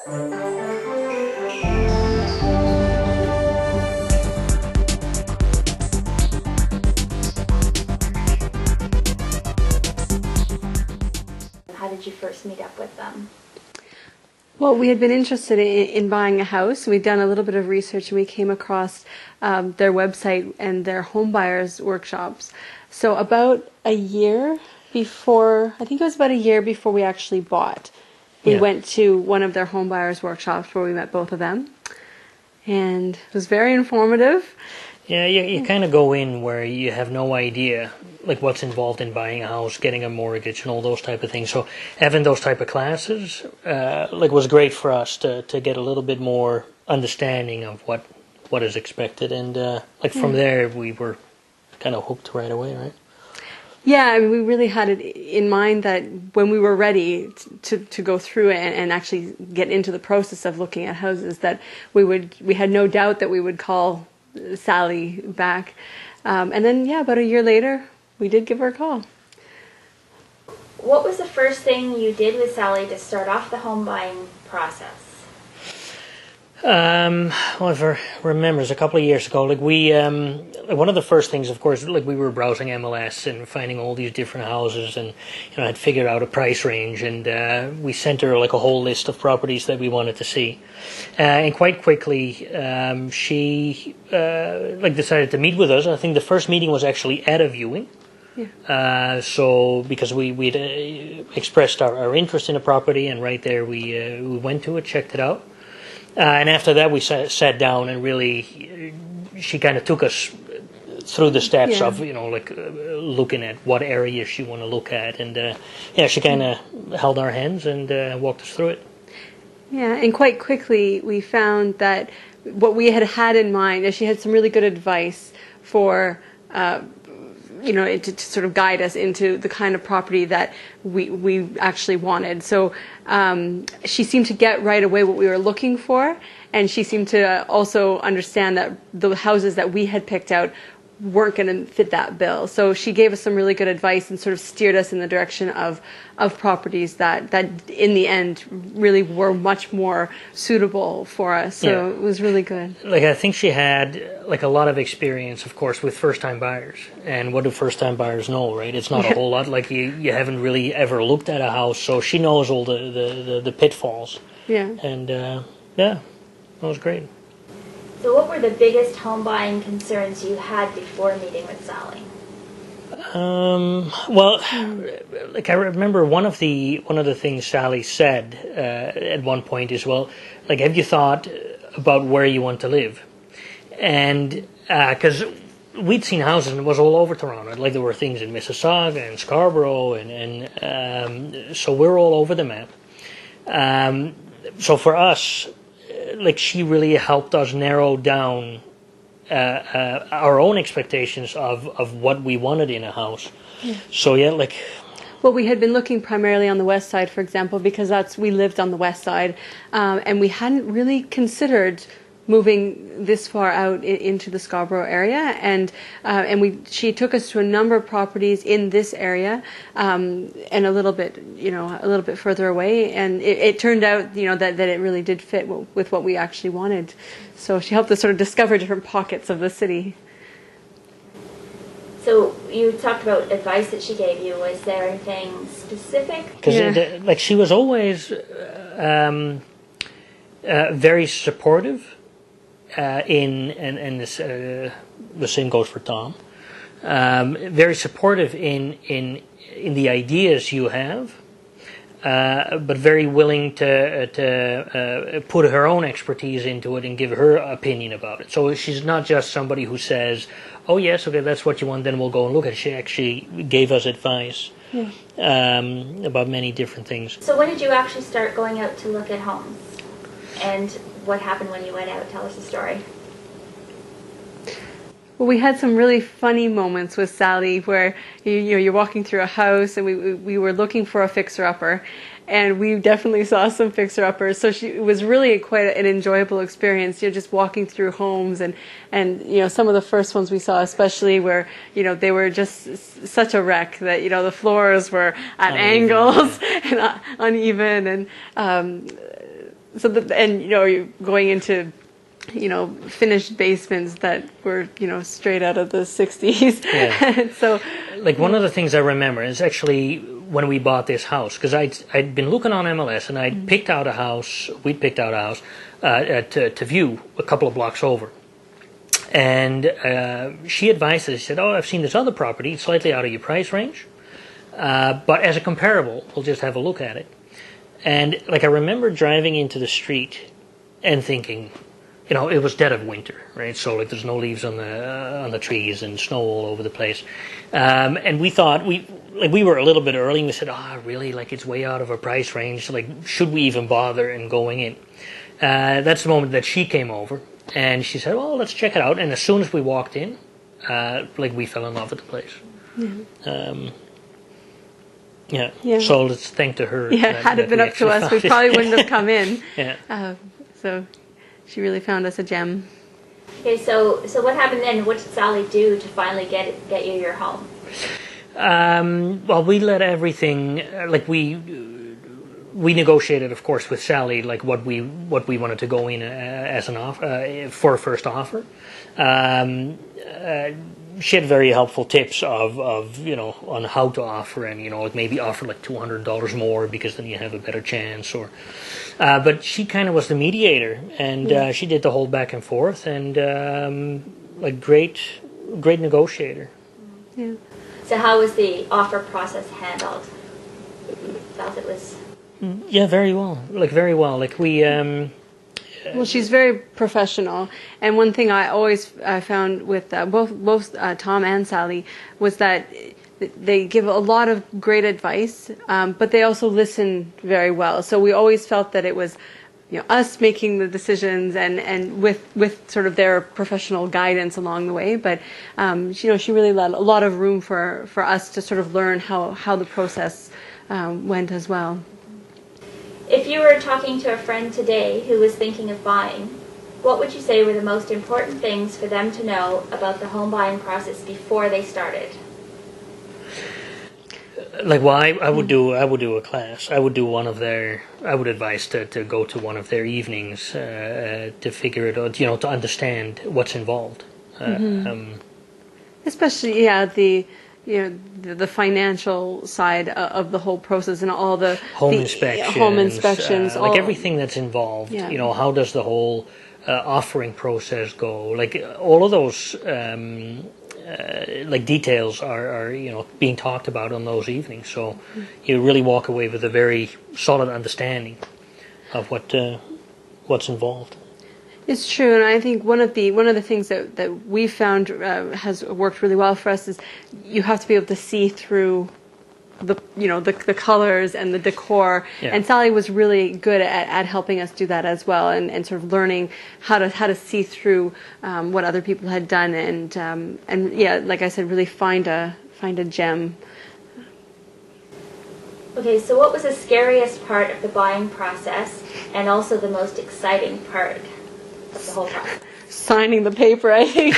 How did you first meet up with them? Well, we had been interested in buying a house. We'd done a little bit of research, and we came across their website and their home buyers workshops. So about a year before, I think it was about a year before we actually bought, we went to one of their home buyers workshops where we met both of them. And it was very informative. Yeah, you kind of go in where you have no idea, like what's involved in buying a house, getting a mortgage, and all those type of things. So having those type of classes, was great for us to get a little bit more understanding of what is expected, and from there we were kind of hooked right away, right? Yeah, I mean, we really had it in mind that when we were ready to go through it and actually get into the process of looking at houses, that we had no doubt that we would call Sally back. And then, about a year later, we did give her a call. What was the first thing you did with Sally to start off the home buying process? Well, if I remember, it's a couple of years ago, we, one of the first things, of course, we were browsing MLS and finding all these different houses, and, had figured out a price range, and, we sent her, a whole list of properties that we wanted to see. And quite quickly, she, decided to meet with us. I think the first meeting was actually at a viewing. Yeah. So because we'd expressed our interest in the property, and right there we went to it, checked it out. And after that, we sat down and really, she kind of took us through the steps of, looking at what areas she want to look at. And, she kind of held our hands and walked us through it. Yeah, and quite quickly, we found that what we had in mind, is she had some really good advice for to sort of guide us into the kind of property that we actually wanted. So she seemed to get right away what we were looking for, and she seemed to also understand that the houses that we had picked out weren't going to fit that bill. So she gave us some really good advice and sort of steered us in the direction of properties that in the end really were much more suitable for us. So it was really good. I think she had a lot of experience, of course, with first-time buyers. And what do first-time buyers know, right? It's not a whole lot. You haven't really ever looked at a house, so she knows all the pitfalls. Yeah. And that was gregreat. So what were the biggest home buying concerns you had before meeting with Sally? I remember one of the things Sally said at one point is, have you thought about where you want to live? And because we'd seen houses, and it was all over Toronto. There were things in Mississauga and Scarborough, and so we're all over the map. So for us, she really helped us narrow down our own expectations of what we wanted in a house. Yeah. So well, we had been looking primarily on the west side, for example, because we lived on the west side, and we hadn't really considered moving this far out into the Scarborough area, and she took us to a number of properties in this area, and a little bit further away, and it turned out that it really did fit with what we actually wanted. So she helped us sort of discover different pockets of the city. So you talked about advice that she gave you. Was there anything specific? Because she was always very supportive. And this the same goes for Tom. Very supportive in the ideas you have, but very willing to put her own expertise into it and give her opinion about it. So she's not just somebody who says, "Oh yes, okay, that's what you want, then we'll go and look at it." She actually gave us advice about many different things. So when did you actually start going out to look at homes? And what happened when you went out? Tell us the story. Well, we had some really funny moments with Sally where you're walking through a house, and we were looking for a fixer-upper, and we definitely saw some fixer-uppers. So it was really quite an enjoyable experience, just walking through homes, and some of the first ones we saw, especially where they were just such a wreck that the floors were at angles and uneven, and and you're going into finished basements that were straight out of the 60s. Yeah. So like one of the things I remember is actually when we bought this house, because I'd been looking on MLS and we'd picked out a house to view a couple of blocks over. And she advised us, she said, I've seen this other property, it's slightly out of your price range, but as a comparable, we'll just have a look at it. And like I remember driving into the street and thinking, it was dead of winter, right? So like there's no leaves on the trees and snow all over the place. And we thought we were a little bit early and we said, really? Like it's way out of our price range. Like should we even bother in going in? That's the moment that she came over and she said, well, let's check it out. And as soon as we walked in, we fell in love with the place. Yeah. So let's thank to her. Yeah, had it been up to us, we probably wouldn't have come in. Yeah. So she really found us a gem. Okay, so what happened then? What did Sally do to finally get you your home? Well, we let everything we negotiated, of course, with Sally what we wanted to go in as an offer for a first offer. She had very helpful tips of on how to offer, and maybe offer $200 more because then you have a better chance, or but she kind of was the mediator, and she did the whole back and forth, and great negotiator. Yeah. So how was the offer process handled? Felt it was. Yeah, very well. Very well. We. Well, she's very professional, and one thing I always found with both Tom and Sally was that they give a lot of great advice, but they also listen very well. So we always felt that it was, us making the decisions and with sort of their professional guidance along the way. But she really let a lot of room for us to sort of learn how the process went as well. If you were talking to a friend today who was thinking of buying, what would you say were the most important things for them to know about the home buying process before they started? I would do a class. I would advise to go to one of their evenings to figure it out, to understand what's involved. Especially, the financial side of the whole process and all the home inspections, everything that's involved. How does the whole offering process go? All of those details are being talked about on those evenings. So you really walk away with a very solid understanding of what's involved. It's true, and I think one of the things that we found has worked really well for us is you have to be able to see through the colors and the decor. Yeah. And Sally was really good at helping us do that as well, and sort of learning how to see through what other people had done, and like I said, really find a gem. Okay, so what was the scariest part of the buying process, and also the most exciting part of the whole process? Signing the paper, I think.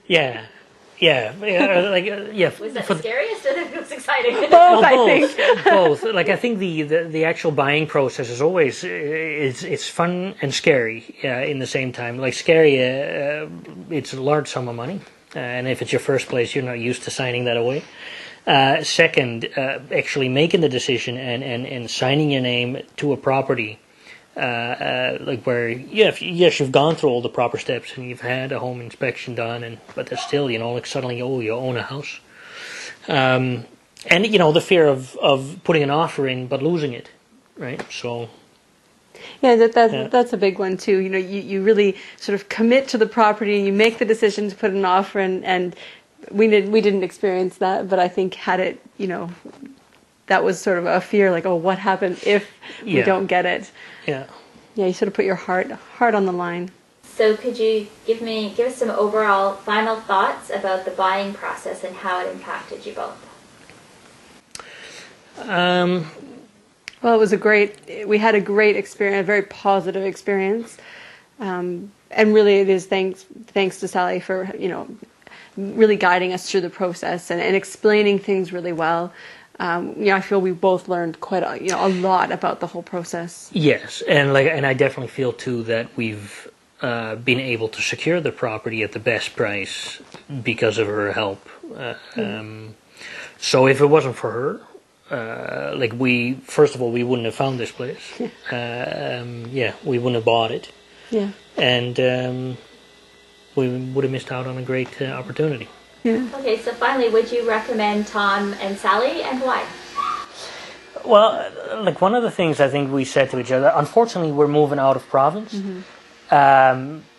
Yeah. Was that the scariest or the most exciting? Both, I think. Both. I think the actual buying process is always it's fun and scary in the same time. Scary, it's a large sum of money, and if it's your first place, you're not used to signing that away. Second, actually making the decision and signing your name to a property. Where you've gone through all the proper steps and you've had a home inspection done, but there's still suddenly you own a house, and the fear of putting an offer in but losing it, right? So that's a big one too. You really sort of commit to the property, you make the decision to put an offer in, and we didn't experience that, but I think had it, that was sort of a fear, what happens if we don't get it? Yeah. Yeah, you sort of put your heart on the line. So could you give us some overall final thoughts about the buying process and how it impacted you both? Well, we had a great experience, a very positive experience. And really it is thanks to Sally for, really guiding us through the process and explaining things really well. I feel we both learned quite a lot about the whole process. Yes, and I definitely feel too that we've been able to secure the property at the best price because of her help. So if it wasn't for her, first of all, we wouldn't have found this place. We wouldn't have bought it. Yeah. And we would have missed out on a great opportunity. Yeah. Okay, so finally, would you recommend Tom and Sally, and why? Well, one of the things I think we said to each other, unfortunately, we're moving out of province.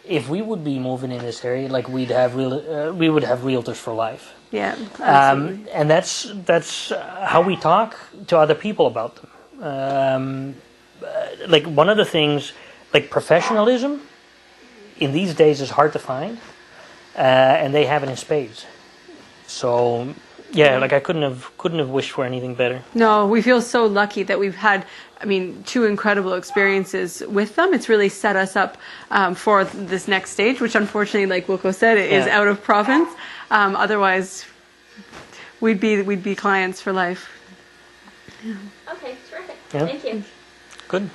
If we would be moving in this area, we would have realtors for life. Yeah, absolutely. And that's how we talk to other people about them. One of the things, professionalism, in these days is hard to find, and they have it in spades. So, yeah, I couldn't have wished for anything better. No, we feel so lucky that we've had, two incredible experiences with them. It's really set us up for this next stage, which unfortunately, like Wilco said, is out of province. Otherwise, we'd be clients for life. Okay, terrific. Yeah. Thank you. Good.